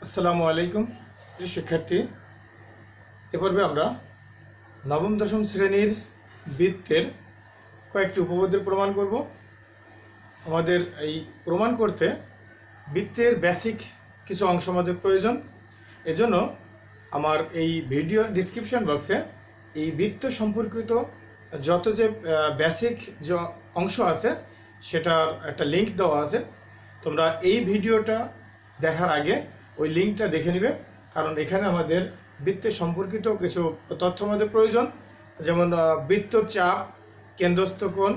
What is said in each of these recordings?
আসসালামু আলাইকুম প্রিয় শিক্ষার্থী। এ পর্বে আমরা নবম দশম শ্রেণীর বৃত্তের কয়েকটি উপপাদ্যের প্রমাণ করব। আমাদের এই প্রমাণ করতে বৃত্তের বেসিক কিছু অংশ আমাদের প্রয়োজন। এজন্য আমার এই ভিডিওর ডিসক্রিপশন বক্সে এই বৃত্ত সম্পর্কিত যত যে বেসিক যে অংশ আছে সেটার একটা লিঙ্ক দেওয়া আছে। তোমরা এই ভিডিওটা দেখার আগে ওই লিঙ্কটা দেখে নিবে, কারণ এখানে আমাদের বৃত্তের সম্পর্কিত কিছু তথ্য আমাদের প্রয়োজন, যেমন বৃত্তচাপ, কেন্দ্রস্থ কোণ,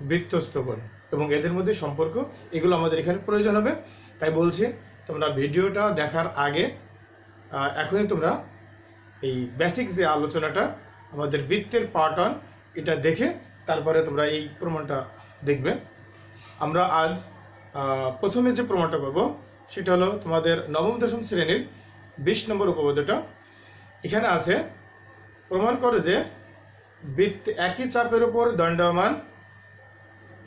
বৃত্তস্থ কোণ এবং এদের মধ্যে সম্পর্ক, এগুলো আমাদের এখানে প্রয়োজন হবে। তাই বলছি তোমরা ভিডিওটা দেখার আগে এখনই তোমরা এই বেসিক যে আলোচনাটা আমাদের বৃত্তের পার্ট 1 এটা দেখে তারপরে তোমরা এই প্রমাণটা দেখবে। আমরা আজ প্রথমে যে প্রমাণটা করব সেটা হলো তোমাদের নবম দশম শ্রেণীর 20 নম্বর উপপাদ্যটা। এখানে আছে, প্রমাণ করে যে বৃত্ত একই চাপের উপর দণ্ডায়মান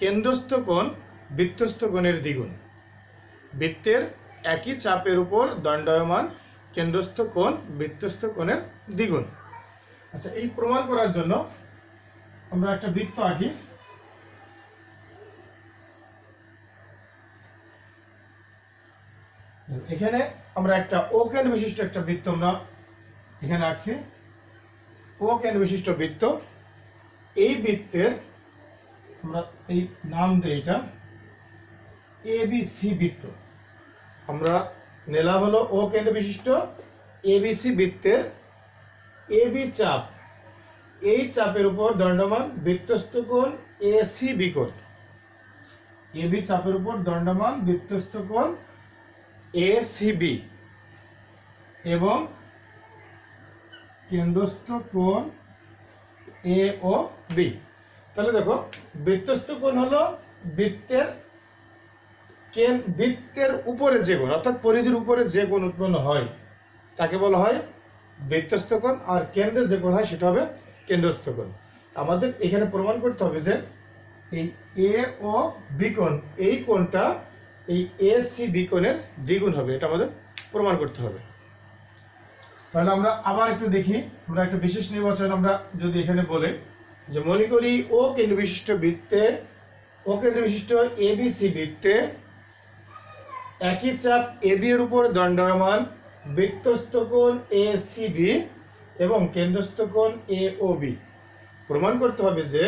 কেন্দ্রস্থ কোণ বৃত্তস্থ কোণের দ্বিগুণ। বৃত্তের একই চাপের উপর দণ্ডায়মান কেন্দ্রস্থ কোণ বৃত্তস্থ কোণের দ্বিগুণ। আচ্ছা, এই প্রমাণ করার জন্য আমরা একটা বৃত্ত আঁকি। এখানে আমরা একটা ও কেন্দ্র বিশিষ্ট একটা বৃত্ত আমরা এখানে আঁকছি। ও কেন্দ্র বিশিষ্ট বৃত্ত। এই বৃত্তের আমরা এই নাম দিই, এটা এবিসি বৃত্ত। আমরা নেলা হলো ও কেন্দ্র বিশিষ্ট এবিসি বৃত্তের এবি চাপ, এই চাপের উপর দণ্ডমান বৃত্তস্থ কোণ এসিবি কোণ। এবি চাপের উপর দণ্ডমান বৃত্তস্থ কোণ এসিবি এবং কেন্দ্রস্থ কোণ এ ও বি। তাহলে দেখো, বৃত্তস্থ কোণ হলো বৃত্তের উপরে যে কোণ, অর্থাৎ পরিধির উপরে যে কোণ উৎপন্ন হয় তাকে বলা হয় বৃত্তস্থ কোণ, আর কেন্দ্রে যে কোণ হয় সেটা হবে কেন্দ্রস্থ কোণ। আমাদের এখানে প্রমাণ করতে হবে যে এই এ ও বি কোণ, এই কোণটা এই এ সি বি কোণের দ্বিগুণ হবে, এটা আমাদের প্রমাণ করতে হবে। তাহলে আমরা আবার একটু দেখি, আমরা একটা বিশেষ নির্বাচন আমরা যদি এখানে বলে যে মনে করি ও কেন্দ্র বিশিষ্ট বৃত্তে, ও কেন্দ্র বিশিষ্ট এবিসি বৃত্তে একই চাপ এবি এর উপর দণ্ডায়মান বৃত্তস্থ কোণ এসিবি এবং কেন্দ্রস্থ কোণ এ ও বি। প্রমাণ করতে হবে যে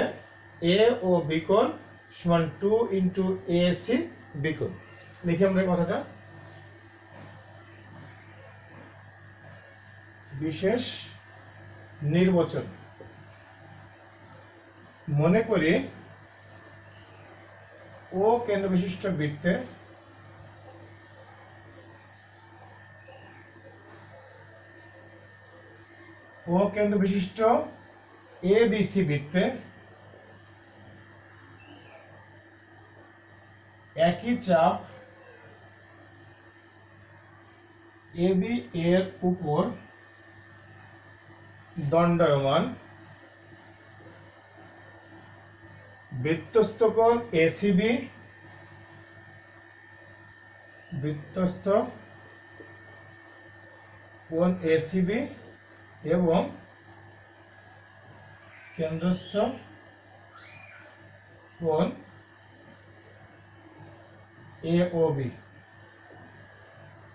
এ ও বি কোণ সমান 2 ইন্টু এ সি বি কোণ। দেখি আমরা কথাটা, বিশেষ নির্বাচন। মনে করি ও কেন্দ্র বিশিষ্ট বৃত্তে ও কেন্দ্র বিশিষ্ট এবিসি বৃত্তে একই চাপ এবি এর উপর দণ্ডায়মান বৃত্তস্থ কোণ এসিবি, বৃত্তস্থ কোণ এসিবি এবং কেন্দ্রস্থ কোণ এ ও বি।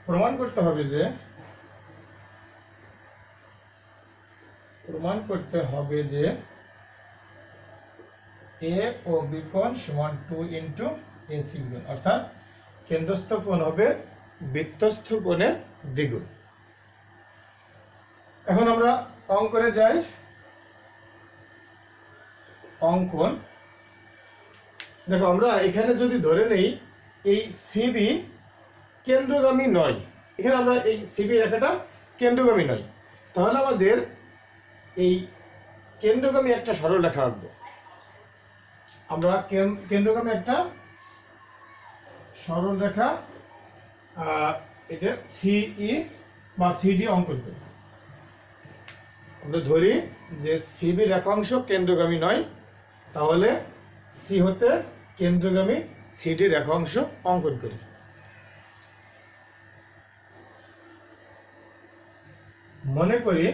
প্রমাণ করতে হবে যে এ ও বি কোণ সমান 2 ইন্টু এসি কোণ, অর্থাৎ কেন্দ্রস্থ কোণ হবে বৃত্তস্থ কোণের দ্বিগুণ। এখন আমরা অঙ্কনে যাই। অঙ্কন, দেখো আমরা এখানে যদি ধরে নেই এই সিবি কেন্দ্রগামী নয়, এখানে আমরা এই সিবি রেখাটা কেন্দ্রগামী নয়, তাহলে আমাদের এই কেন্দ্রগামী একটা সরলরেখা আঁকবো। আমরা কেন্দ্রগামী একটা সরলরেখা, এটা সিই বা সিডি অঙ্কন করি। আমরা ধরি যে সিবি রেখাংশ কেন্দ্রগামী নয়, তাহলে সি হতে কেন্দ্রগামী সিডি রেখাংশ অঙ্কন করি। মনে করি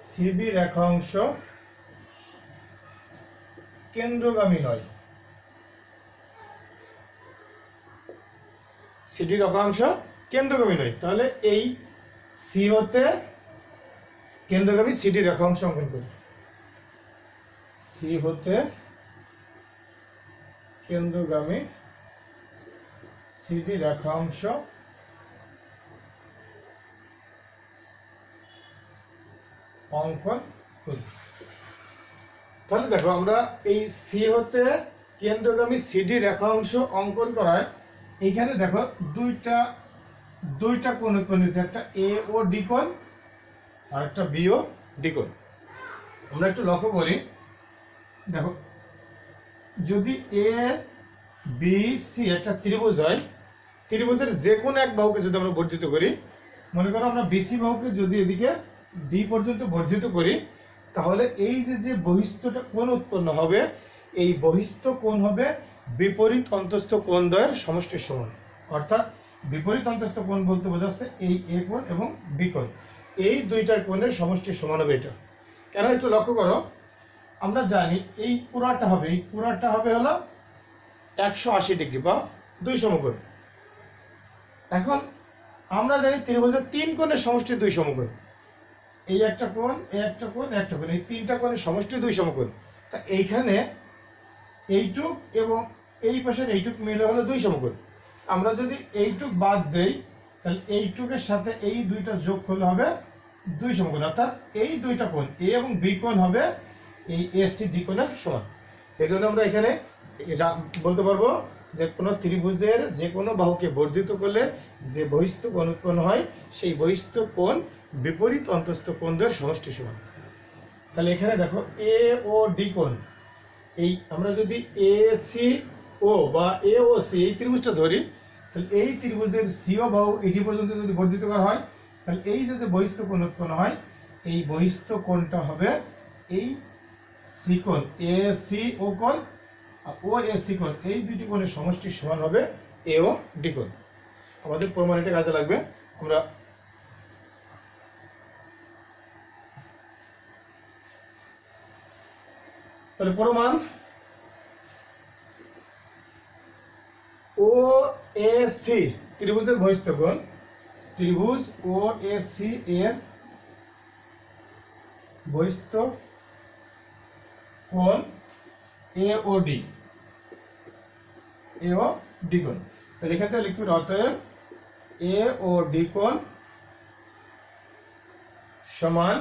সিবি রেখা অংশ কেন্দ্রগামী নয়। সিডি রেখাংশ কেন্দ্রগামী নয়, তাহলে এই সি হতে কেন্দ্রগামী সিডি রেখাংশ অঙ্কন করি। সি হতে কেন্দ্রগামী সিডি রেখাংশ অঙ্কন করি। তাহলে দেখো আমরা এই সি হতে কেন্দ্রগামী সিডি রেখাংশ অঙ্কন করায় এইখানে দেখো দুইটা কোণ উৎপন্ন হয়েছে, একটা এ ও ডি কোণ আর একটা বি ও ডি কোণ। আমরা একটু লক্ষ্য করি, দেখো যদি এ বি সি একটা ত্রিভুজ হয়, ত্রিভুজের যে কোনো এক বাহুকে যদি আমরা বর্ধিত করি, মনে করো আমরা বিসি বাহুকে যদি এদিকে ডি পর্যন্ত বর্ধিত করি, তাহলে এই যে বহিস্থটা কোণ উৎপন্ন হবে, এই বহিস্থ কোণ হবে বিপরীত অন্তস্থ কোণ দ্বয়ের সমষ্টির সমান। অর্থাৎ বিপরীত অন্তস্থ কোণ বলতে বোঝাচ্ছে এই এ কোণ এবং বি কোণ, এই দুইটার কোণের সমষ্টির সমান হবে এটা। কেন একটু লক্ষ্য করো, আমরা জানি এই পুরাটা হবে হলো 180 ডিগ্রি বা 2 সমকোণ। এখন আমরা জানি ত্রিভুজের 3 কোণের সমষ্টি 2 সমকোণ, এই একটা কোণ, এই একটা কোণ, একটা কোণ, এই 3টা কোণের সমষ্টি 2 সমকোণ। তা এইখানে এইটুক এবং এই পাশের এইটুক মিলে হলো 2 সমকোণ। আমরা যদি এইটুক বাদ দেই, তাহলে এইটুকের সাথে এই দুইটা যোগ করলে হবে 2 সমকোণ। অর্থাৎ এই দুইটা কোণ এ এবং বি কোণ হবে এই এসি ডি কোণের সমান। এই জন্য আমরা এখানে বলতে পারবো যে কোনো ত্রিভুজের যে কোনো বাহুকে বর্ধিত করলে যে বহিস্থ কোণ উৎপন্ন হয়, সেই বহিস্থ কোণ বিপরীত অন্তস্থ কোণ দ্বয়ের সমষ্টি সমান। তাহলে এখানে দেখো এ ও ডি কোণ, এই আমরা যদি এ সি ও বা এ ও সি এই ত্রিভুজটা ধরি, তাহলে এই ত্রিভুজের সিও বাহু এটি পর্যন্ত যদি বর্ধিত করা হয়, তাহলে এই যে বহিস্থ কোণ উৎপন্ন হয়, এই বহিস্থ কোণটা হবে এই সি কোণ, এ সি ও কোণ ও এ সি কোণ, এই দুইটি কোণের সমষ্টির সমান হবে এ ও ডি কোণ। আমাদের প্রমাণ এটা কাজে লাগবে। আমরা তাহলে প্রমাণ ও এ সি ত্রিভুজের বহিস্থ কোণ, ত্রিভুজ ও এ সি এর বহিস্থ কোণ এ ও ডি কোণ। তাহলে এখান থেকে লিখতে পারি অতএব এ ও ডি কোণ সমান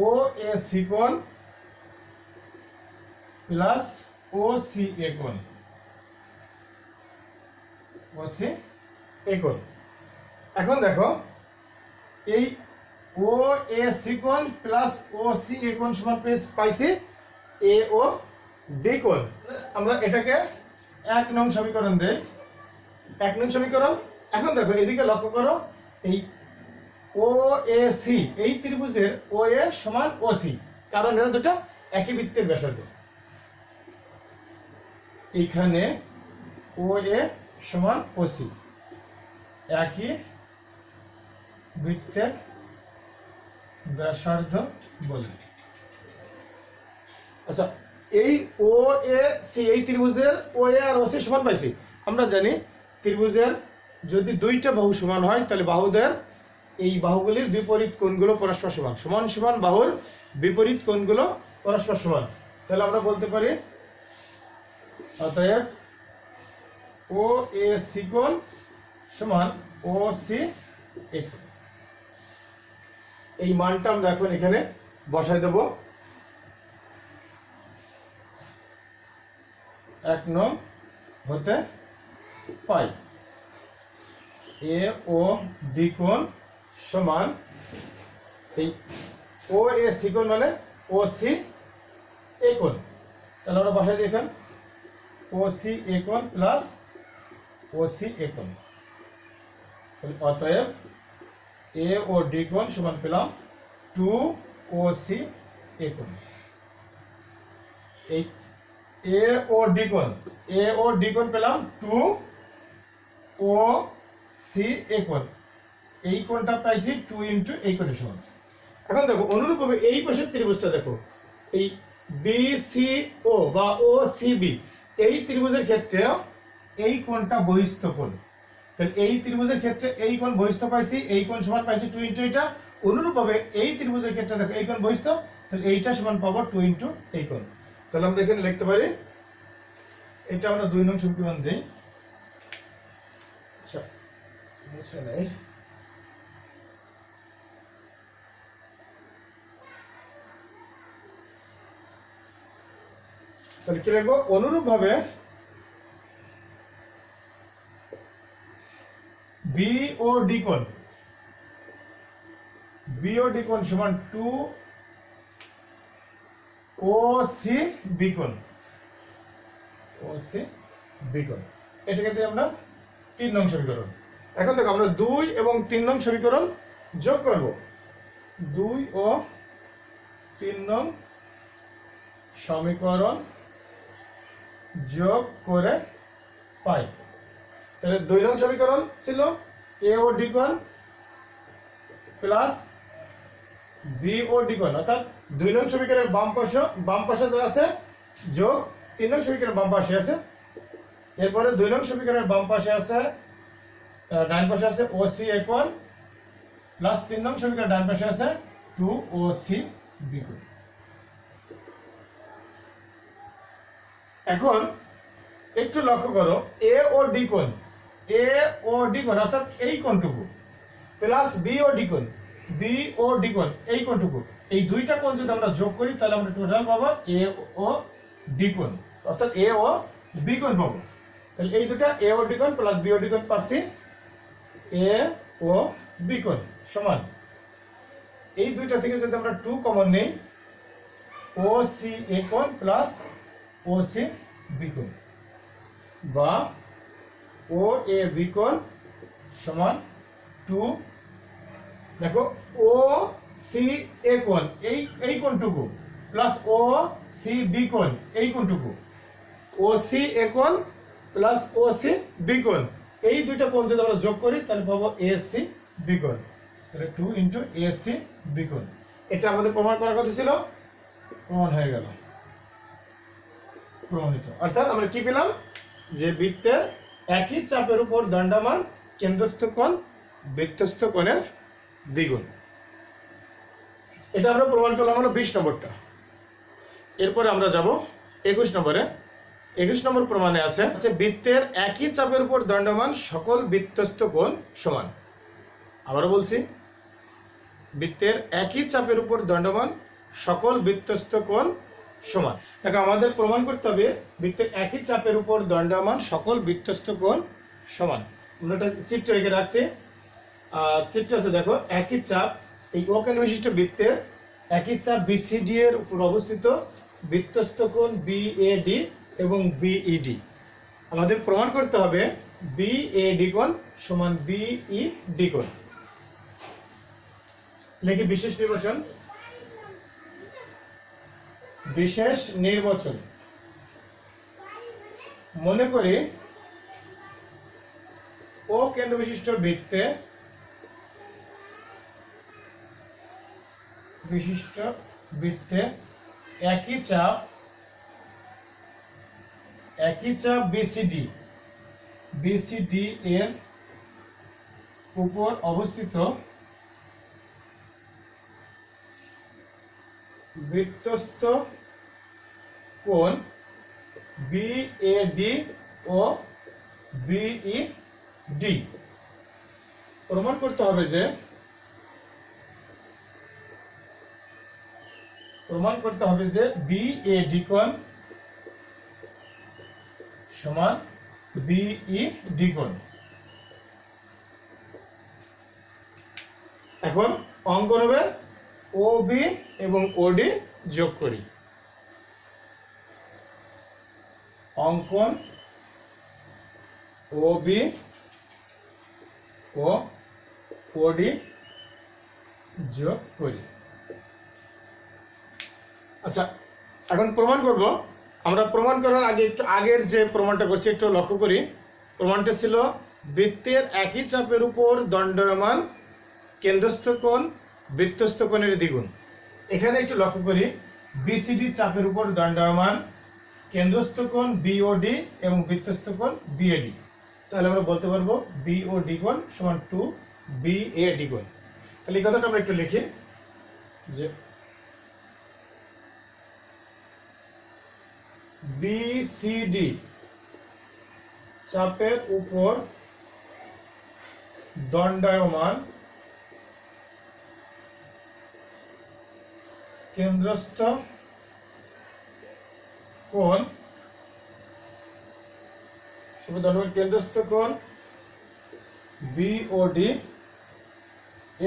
ও এ সি কোণ প্লাস ও সি এ কোণ, ও সি এ কোণ। এখন দেখো এই ও এ সি কোণ প্লাস ও সি এ কোণ সমান পাইছি এ ও ডি কোণ। আমরা এটাকে 1 নং সমীকরণ দেই, 1 নং সমীকরণ। এখন দেখো এদিকে লক্ষ্য করো, এই ও এ সি এই ত্রিভুজের ও এ সমান ও সি, কারণ এরা দুটো একই বৃত্তের ব্যাসার্ধ। এখানে ও এ সমান ও সি, একই বৃত্তের ব্যাসার্ধ বলে। আচ্ছা, এই ও এ সি এই ত্রিভুজের ও এ আর ও সি সমান পাইছি। আমরা জানি ত্রিভুজের যদি দুইটা বাহু সমান হয়, তাহলে বাহুদের এই বাহুগুলির বিপরীত কোণগুলো পরস্পর সমান, সমান সমান বাহুর বিপরীত কোণগুলো পরস্পর সমান। তাহলে আমরা বলতে পারি অতএব ও এ সি কোণ সমান ও সি এ কোণ। এই মানটা আমরা এখন এখানে বসাই দেব। 1 নং হতে পাই এ ও ডি কোণ সমান এই ও এ সি কোণ মানে ও সি এ কোণ। তাহলে আমরা বসাই দিই এখানে ও সি এ কোণ প্লাস ও সি এ কোণ। তাহলে অতএব এ ও ডি কোণ সমান পেলাম 2 ও সি এ কোণ। এই এ ও ডি কোণ পেলাম 2 ও সি এ কোণ। এই কোণটা পাইছি 2 ইন্টু এই কোণের সমান। এখন দেখো অনুরূপভাবে এই পাশের ত্রিভুজটা দেখো, এই BCO বা OCB এই ত্রিভুজের ক্ষেত্রে এই কোণটা বহিস্থ কোণ। তাহলে এই ত্রিভুজের ক্ষেত্রে এই কোণ বহিস্থ পাইছি, এই কোণ সমান পাইছি 2 ইন্টু এটা। অনুরূপভাবে এই ত্রিভুজের ক্ষেত্রে দেখো এই কোণ বহিস্থ, তাহলে এইটা সমান পাবো 2 ইন্টু এই কোণ। তাহলে আমরা এখানে লিখতে পারি, এটা আমরা 2 নং সমীকরণ দিই। আচ্ছা মুছে নেই। তাহলে কি লিখবো, অনুরূপভাবে BOD কোণ, BOD কোণ সমান 2 OCB কোণ, OCB কোণ। এটাকে দিয়ে আমরা 3 নং সমীকরণ। এখন দেখো আমরা 2 এবং 3 নং সমীকরণ যোগ করব। 2 ও 3 নং সমীকরণ যোগ করে পাই। তাহলে 2 নং সমীকরণ ছিল AOD কোণ প্লাস BOD কোণ, অর্থাৎ 2 নং সমীকরণের বাম পাশে যা আছে যোগ 3 নং সমীকরণের বাম পাশে আছে। এরপরে 2 নং সমীকরণের বাম পাশে আছে, ডান পাশে আছে OCA কোণ প্লাস 3 নং সমীকরণের ডান পাশে আছে 2OCB কোণ। এখন একটু লক্ষ্য করো, AOD কোণ, AOD কোণ অর্থাৎ এই কোণটুকু প্লাস BOD কোণ, BOD কোণ এই কোণটুকু, এই দুইটা কোণ যদি আমরা যোগ করি তাহলে আমরা টোটাল পাবো AOD কোণ, অর্থাৎ AOB কোণ পাবো। তাহলে এই দুটা AOD কোণ প্লাস BOD কোণ পাচ্ছি AOB কোণ সমান, এই দুইটা থেকে যদি আমরা 2 কমন নেই, OCA কোণ প্লাস OCB কোণ বা OAB কোণ সমান 2। দেখো OCA কোণ এই কোণটুকু প্লাস OCB কোণ এই কোণটুকু, OCA কোণ প্লাস OCB কোণ এই দুইটা কোণ যদি আমরা যোগ করি তাহলে পাবো ACB কোণ। তাহলে 2 ইন্টু ACB কোণ। এটা আমাদের প্রমাণ করার কথা ছিল, প্রমাণ হয়ে গেল, প্রমাণিত। অর্থাৎ আমরা কি পেলাম, যে বৃত্তের একই চাপের উপর দণ্ডায়মান কেন্দ্রস্থ কোণ বৃত্তস্থ কোণের দ্বিগুণ। এটা আমরা প্রমাণ করলাম হলো 20 নম্বরটা। এরপরে আমরা যাব 21 নম্বরে। 21 নম্বর প্রমাণে আছে বৃত্তের একই চাপের উপর দণ্ডায়মান সকল বৃত্তস্থ কোণ সমান। আবারও বলছি, বৃত্তের একই চাপের উপর দণ্ডায়মান সকল বৃত্তস্থ কোণ সমান। দেখো আমাদের প্রমাণ করতে হবে বৃত্তের একই চাপের উপর দণ্ডায়মান সকল বৃত্তস্থ কোণ সমান। আমরা একটা চিত্র এঁকে রাখছি, চিত্র আছে দেখো, একই চাপ, এই ও কেন্দ্র বিশিষ্ট বৃত্তের একই চাপ BCD এর উপর অবস্থিত বৃত্তস্থ কোণ BAD এবং BED। আমাদের প্রমাণ করতে হবে BAD কোণ সমান BED কোণ। লিখি বিশেষ নির্বাচন, বিশেষ নির্বাচন। মনে করি ও কেন্দ্র বিশিষ্ট বৃত্তে একই চাপ BCD এর উপর অবস্থিত বৃত্তস্থ কোণ BAD ও BED। প্রমাণ করতে হবে যে BAD কোণ সমান BED কোণ। এখন অঙ্কন হবে OB এবং OD যোগ করি। অঙ্কন OB ও OD যোগ করি। আচ্ছা, এখন প্রমাণ করব। আমরা প্রমাণ করার আগে একটু আগের যে প্রমাণটা করছি একটু লক্ষ্য করি। প্রমাণটা ছিল বৃত্তের একই চাপের উপর দণ্ডায়মান কেন্দ্রস্থ কোণ বৃত্তস্থ কোণের দ্বিগুণ। এখানে একটু লক্ষ্য করি, বিসিডি চাপের উপর দণ্ডায়মান কেন্দ্রস্থ কোণ বিওডি এবং বৃত্তস্থ কোণ বিএডি। তাহলে আমরা বলতে পারবো বিওডি কোণ সমান 2 বিএডি কোণ। তাহলে এই কথাটা আমরা একটু লিখি যে বিসিডি চাপের উপর দণ্ডায়মান কেন্দ্রস্থ কোণ কেন্দ্রস্থ কোণ বিওডি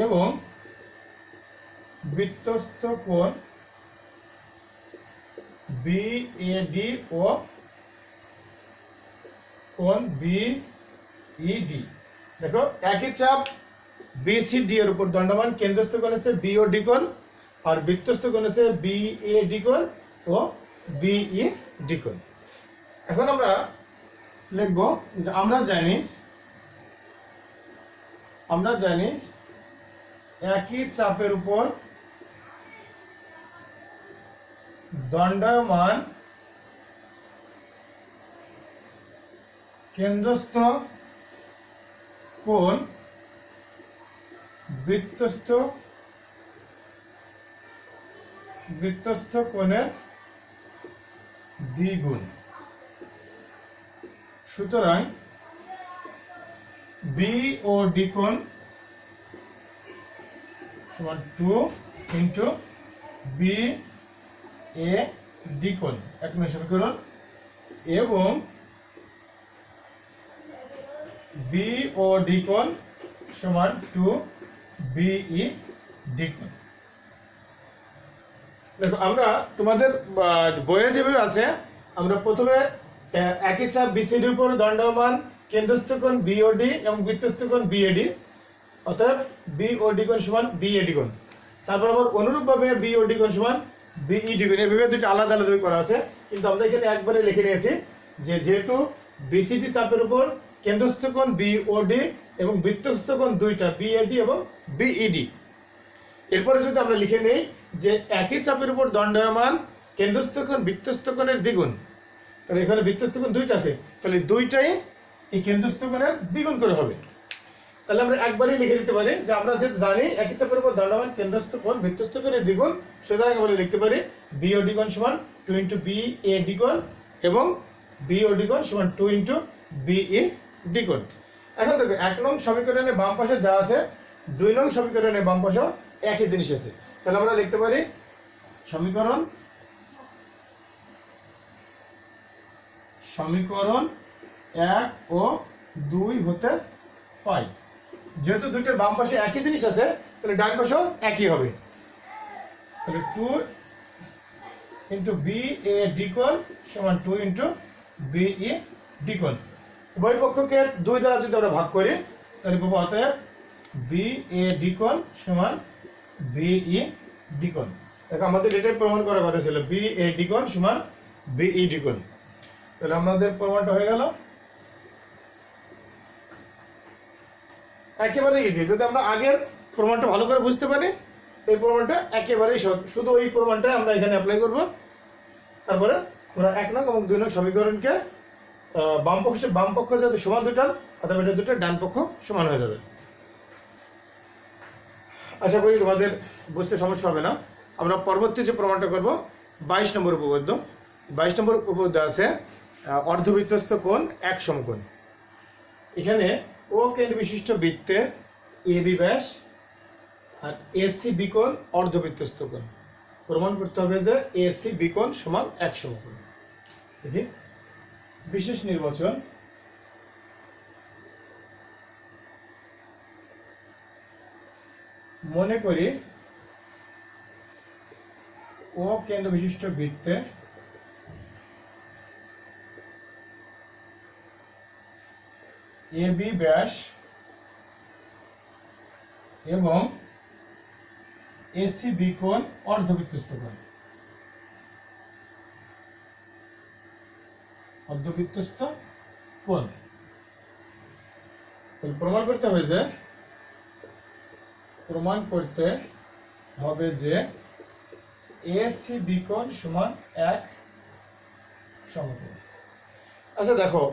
এবং বৃত্তস্থ কোণ বিএডি ও কোণ বিইডি। দেখো একই চাপ বিসিডি এর উপর দণ্ডায়মান কেন্দ্রস্থ কোণ আছে বিওডি কোণ আর বৃত্তস্থ কোণ আছে বিএডি কোণ ও বিইডি কোণ। এখন আমরা লিখব যে আমরা জানি একই চাপের উপর দণ্ডায়মান কেন্দ্রস্থ কোণ বৃত্তস্থ কোণের দ্বিগুণ। সুতরাং বিওডি কোণ সমান 2 ইন্টু বিএডি কোণ 1 নং সমীকরণ এবং বিওডি কোণ সমান 2 বিইডি কোণ। দেখো আমরা তোমাদের বইয়ে যেভাবে আছে, আমরা প্রথমে একই চাপ বিসিডি উপর দণ্ডায়মান কেন্দ্রস্থ কোণ বিওডি এবং বৃত্তস্থ কোণ বিএডি, অর্থাৎ বিওডি কোণ সমান বিএডি কোণ। তারপর আবার অনুরূপভাবে বিওডি কোণ সমান বিইডি কোণ। এভাবে দুটো আলাদা আলাদা করা আছে, কিন্তু আমরা এখানে একবারে লিখে নিয়েছি যে যেহেতু বিসিডি চাপের উপর কেন্দ্রস্থ কোণ বিওডি এবং বৃত্তস্থ কোণ দুইটা বিএডি এবং বিইডি। এরপরে যদি আমরা লিখে নেই যে একই চাপের উপর দণ্ডায়মান কেন্দ্রস্থ কোণ বৃত্তস্থ কোণের দ্বিগুণ, তাহলে এখানে বৃত্তস্থ কোণ দুইটা আছে, তাহলে দুইটাই এই কেন্দ্রস্থ কোণের দ্বিগুণ করে হবে। তাহলে আমরা একবারই লিখে দিতে পারি যে আমরা যেহেতু জানি একই চাপের উপর দণ্ডায়মান কেন্দ্রস্থ কোণ বৃত্তস্থ কোণের দ্বিগুণ, সুতরাং আমরা লিখতে পারি বিওডি কোণ সমান 2 ইন্টু বিএডি কোণ এবং বিওডি কোণ সমান 2 ইন্টু বিইডি কোণ। এখন দেখো 1 নং সমীকরণের বাম পাশে যা আছে 2 নং সমীকরণের বাম পাশে একই জিনিস আছে। তাহলে আমরা লিখতে পারি সমীকরণ 1 ও 2 হতে পাই। যেহেতু দুইটার বাম পাশে একই জিনিস আছে, তাহলে ডান পাশেও একই হবে। তাহলে 2 ইন্টু বিএডি কোণ সমান 2 ইন্টু বিইডি কোণ। উভয় পক্ষকে 2 দ্বারা যদি আমরা ভাগ করি, তাহলে পাবো অতএব বিএডি কোণ সমান বিইডি কোণ। দেখো আমাদের এটাই প্রমাণ করার কথা ছিল, বিএডি কোণ সমান বিইডি কোণ। তাহলে আমাদের প্রমাণটা হয়ে গেল। একেবারে ইজি। যদি আমরা আগের প্রমাণটা ভালো করে বুঝতে পারি, এই প্রমাণটা একেবারেই সহজ। শুধু ওই প্রমাণটা আমরা এখানে অ্যাপ্লাই করব। তারপরে আমরা 1 নং এবং 2 নং সমীকরণকে বাম পক্ষ যাতে সমান দুটার, অথবা এটা দুটার ডান পক্ষ সমান হয়ে যাবে। আশা করি তোমাদের বুঝতে সমস্যা হবে না। আমরা পরবর্তী যে প্রমাণটা করব 22 নম্বর উপপাদ্য। 22 নম্বর উপপাদ্য আছে অর্ধবৃত্তস্থ কোণ এক সমকোণ। এখানে ও কেন্দ্র বিশিষ্ট বৃত্তে এবি ব্যাস আর এসি বি কোণ অর্ধবৃত্তস্থ কোণ। প্রমাণ করতে হবে যে এসি বি কোণ সমান এক সমকোণ। দেখি বিশেষ নির্বাচন। মনে করি ও কেন্দ্র বিশিষ্ট বৃত্তে এবি ব্যাস এবং এসি বি কোণ অর্ধবৃত্তস্থ কোণ। অর্ধবৃত্তস্থ কোণ। তাহলে প্রমাণ করতে হবে যে প্রমাণ করতে হবে যে এসি বিকোণ সমান এক সমকোণ। আচ্ছা দেখো,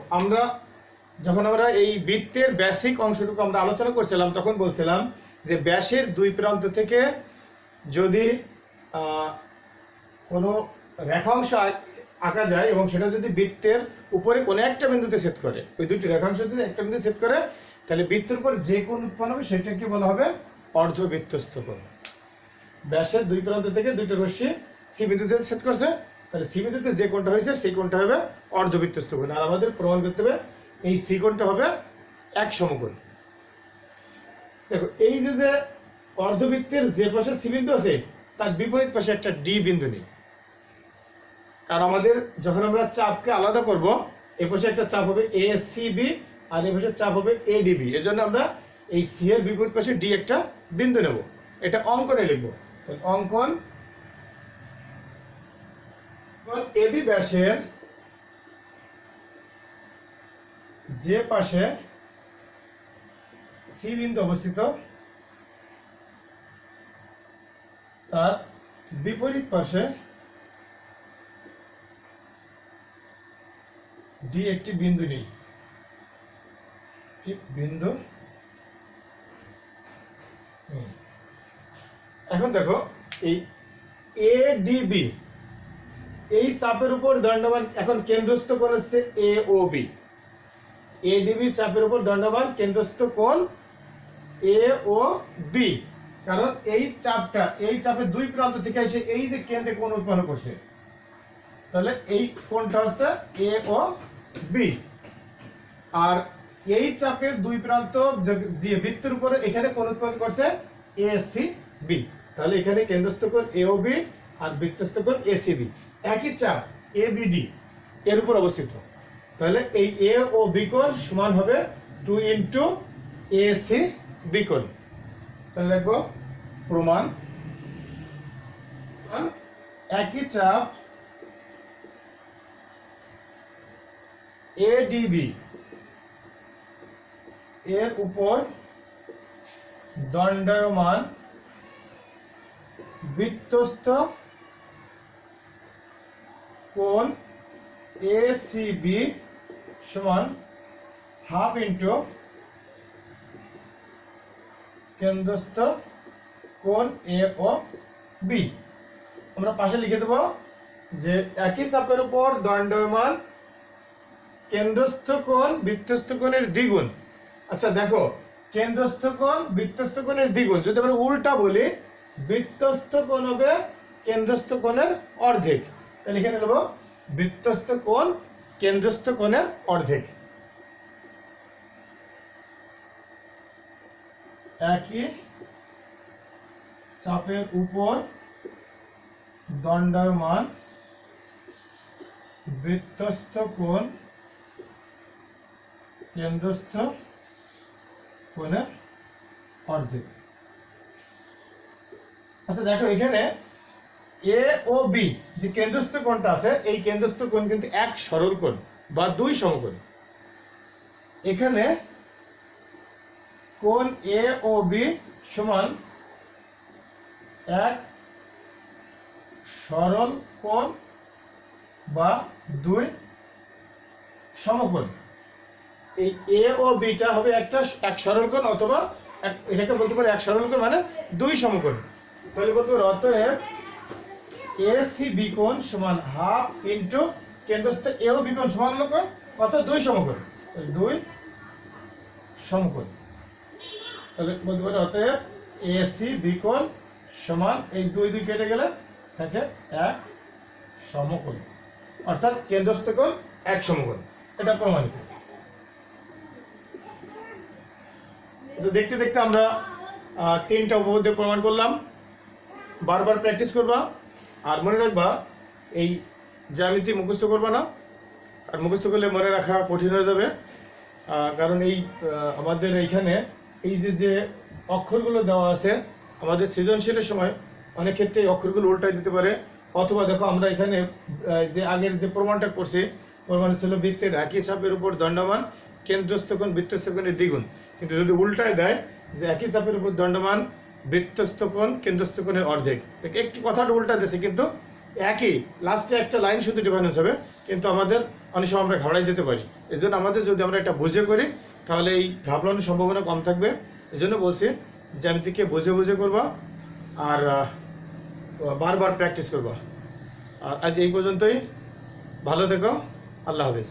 যখন আমরা এই বৃত্তের বেসিক অংশটুকু আমরা আলোচনা করছিলাম তখন বলছিলাম যে ব্যাসের দুই প্রান্ত থেকে যদি কোনো রেখাংশ আঁকা যায় এবং সেটা যদি বৃত্তের উপরে কোনো একটা বিন্দুতে ছেদ করে, ওই দুটি রেখাংশ যদি একটা বিন্দুতে ছেদ করে, তাহলে বৃত্তের উপর যে কোণ উৎপন্ন হবে সেটাকে বলা হবে অর্ধবৃত্তস্থ কোণ। ব্যাসের দুই প্রান্ত থেকে দুইটা রশ্মি সি বিন্দুতে ছেদ করছে, তাহলে সি বিন্দুতে যে কোণটা হয়েছে সেই কোণটা হবে অর্ধবৃত্তস্থ কোণ। আর আমাদের প্রমাণ করতে হবে এই সি কোণটা হবে এক সমকোণ। দেখো, এই যে অর্ধবৃত্তের যে পাশে সি বিন্দু আছে তার বিপরীত পাশে একটা ডি বিন্দু নেই, কারণ আমাদের যখন আমরা চাপকে আলাদা করব, এই পাশে একটা চাপ হবে এ সি বি আর এই পাশে চাপ হবে এ ডিবি। এজন্য আমরা এই সি এর বিপরীত পাশে ডি একটা বিন্দু নেব, এটা অঙ্কনে লিখবো। অঙ্কন এবি ব্যাসের যে পাশে সি বিন্দু অবস্থিত তার বিপরীত পাশে ডি একটি বিন্দু নেই, বিন্দু। এখন দেখো, এই এডিবি এই চাপের উপর দণ্ডমান, এখন কেন্দ্রস্থ কোণ হচ্ছে এ ও বি। এডিবি চাপের উপর দণ্ডমান কেন্দ্রস্থ কোণ এ ও বি, কারণ এই চাপের দুই প্রান্ত থেকে এসে এই যে কেন্দ্রে কোণ উৎপন্ন করছে, তাহলে এই কোণটা হচ্ছে এ ও বি। আর এই চাপের দুই প্রান্ত যে বৃত্তের উপরে এখানে কোণ উৎপন্ন করছে এ সি বি, তাহলে এখানে কেন্দ্রস্থ কোণ এ ও বি আর বৃত্তস্থ কোণ এ সি বি। একই চাপ এ বি ডি এর উপর অবস্থিত, তাহলে এই এ ও বি কোণ সমান হবে 2 ইন্টু এ সি বি কোণ। তাহলে দেখো, প্রমাণ একই চাপ এডিবি এর উপর দণ্ডায়মান বৃত্তস্থ কোণ এসিবি সমান হাফ ইন্টু কেন্দ্রস্থ কোণ এ ও বি। আমরা পাশে লিখে দেব যে একই চাপের উপর দণ্ডায়মান কেন্দ্রস্থ কোণ বৃত্তস্থ কোণের দ্বিগুণ। আচ্ছা দেখো, কেন্দ্রস্থ কোণ বৃত্তস্থ কোণের দ্বিগুণ, যদি আমরা উল্টা বলি বৃত্তস্থ কোণ হবে কেন্দ্রস্থ কোণের অর্ধেক, তাহলে এখানে নেব বৃত্তস্থ কোণ কেন্দ্রস্থ কোণের অর্ধেক। একই চাপের উপর দণ্ডায়মান বৃত্তস্থ কোণ কেন্দ্রস্থ কোণের অর্ধেক। আচ্ছা দেখো, এখানে এ ও বি যে কেন্দ্রস্থ কোণটা আছে, এই কেন্দ্রস্থ কোণ কিন্তু এক সরল কোণ বা দুই সমকোণ। এখানে কোণ এ ও বি সমান এক সরল কোণ বা দুই সমকোণ। এই এ ও বিটা হবে এক সরল কোণ, অথবা এটাকে বলতে পারি এক সরল কোণ মানে দুই সমকোণ। তাহলে বলতে পারি অতএব এসি বি কোণ সমান হাফ ইন্টু কেন্দ্রস্থ এ ও বি কোণ সমান হলো কত? দুই সমকোণ। দুই সমকোণ, তাহলে বলতে পারি অতএব এসি বি কোণ সমান, এই দুই দুই কেটে গেলে থাকে এক সমকোণ, অর্থাৎ কেন্দ্রস্থ কোণ এক সমকোণ। এটা প্রমাণিত। দেখতে দেখতে আমরা তিনটা উপপাদ্য প্রমাণ করলাম। বারবার প্র্যাকটিস করবা, আর মনে রাখবা এই জ্যামিতি মুখস্থ করবা না, আর মুখস্থ করলে মনে রাখা কঠিন হয়ে যাবে। কারণ এই আমাদের এইখানে এই যে অক্ষরগুলো দেওয়া আছে, আমাদের সৃজনশীলের সময় অনেক ক্ষেত্রে এই অক্ষরগুলো উল্টাই দিতে পারে। অথবা দেখো, আমরা এখানে যে আগের যে প্রমাণটা করছি, প্রমাণ ছিল বৃত্তের একই চাপের উপর দণ্ডমান কেন্দ্রস্থ কোণ বৃত্তস্থ কোণের দ্বিগুণ, কিন্তু যদি উল্টায় দেয় যে একই চাপের উপর দণ্ডমান বৃত্তস্থ কোণ কেন্দ্রস্থ কোণের অর্ধেক। একটু কথাটা উল্টা দিয়েছে, কিন্তু একই, লাস্টে একটা লাইন শুধু ডিফারেন্স হবে, কিন্তু আমাদের অনেক সময় আমরা ঘাবড়াই যেতে পারি। এই জন্য আমাদের যদি আমরা এটা বুঝে করি তাহলে এই ঘাবড়ানোর সম্ভাবনা কম থাকবে। এই জন্য বলছি জ্যামিতিকে বুঝে বুঝে করবা আর বারবার প্র্যাকটিস করবা। আর আজ এই পর্যন্তই, ভালো থেকো, আল্লাহ হাফিজ।